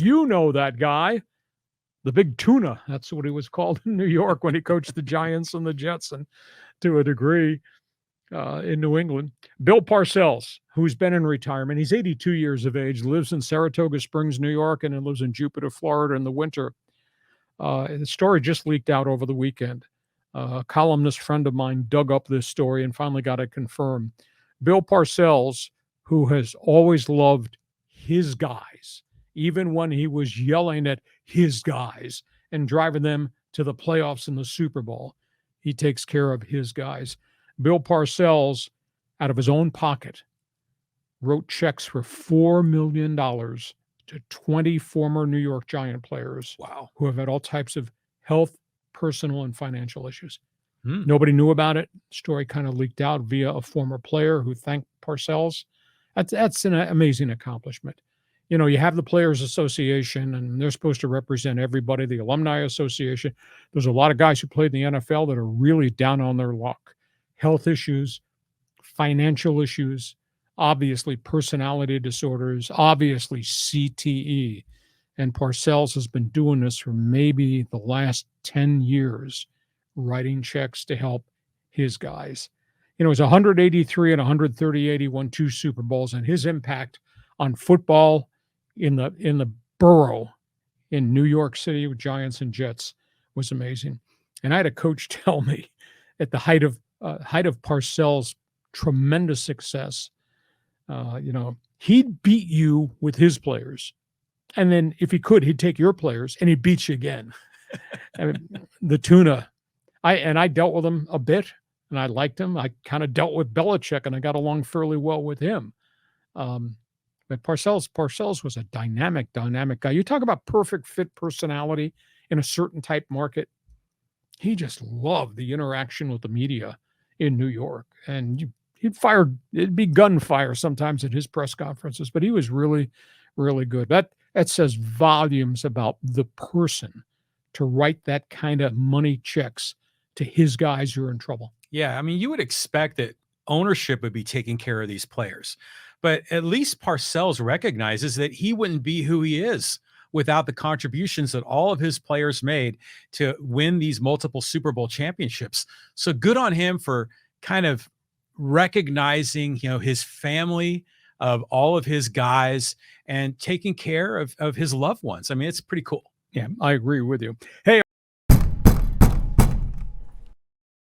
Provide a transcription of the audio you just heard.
You know that guy, the Big Tuna. That's what he was called in New York when he coached the Giants and the Jets, and to a degree in New England. Bill Parcells, who's been in retirement. He's 82 years of age, lives in Saratoga Springs, New York, and then lives in Jupiter, Florida in the winter. The story just leaked out over the weekend. A columnist friend of mine dug up this story and finally got it confirmed. Bill Parcells, who has always loved his guys, even when he was yelling at his guys and driving them to the playoffs and the Super Bowl, he takes care of his guys. Bill Parcells, out of his own pocket, wrote checks for $4 million to 20 former New York Giant players. Wow. Who have had all types of health, personal, and financial issues. Hmm. Nobody knew about it. Story kind of leaked out via a former player who thanked Parcells. That's an amazing accomplishment. You know, you have the Players Association, and they're supposed to represent everybody, the Alumni Association. There's a lot of guys who played in the NFL that are really down on their luck. Health issues, financial issues, obviously personality disorders, obviously CTE. And Parcells has been doing this for maybe the last 10 years, writing checks to help his guys. You know, he's 183 and 138. He won 2 Super Bowls, and his impact on football in the borough in New York City with Giants and Jets was amazing. And I had a coach tell me at the height of Parcells' tremendous success, he'd beat you with his players. And then if he could, he'd take your players and he'd beat you again. I mean, the Tuna, I dealt with him a bit and I liked him. I kind of dealt with Belichick and I got along fairly well with him. But Parcells was a dynamic guy. You talk about perfect fit personality in a certain type market. He just loved the interaction with the media in New York. And it'd be gunfire sometimes at his press conferences, but he was really, really good. That says volumes about the person to write that kind of money checks to his guys who are in trouble. Yeah, I mean, you would expect that ownership would be taking care of these players, but at least Parcells recognizes that he wouldn't be who he is without the contributions that all of his players made to win these multiple Super Bowl championships. So good on him for kind of recognizing, his family, of all of his guys, and taking care of his loved ones. I mean, it's pretty cool. Yeah, I agree with you. Hey,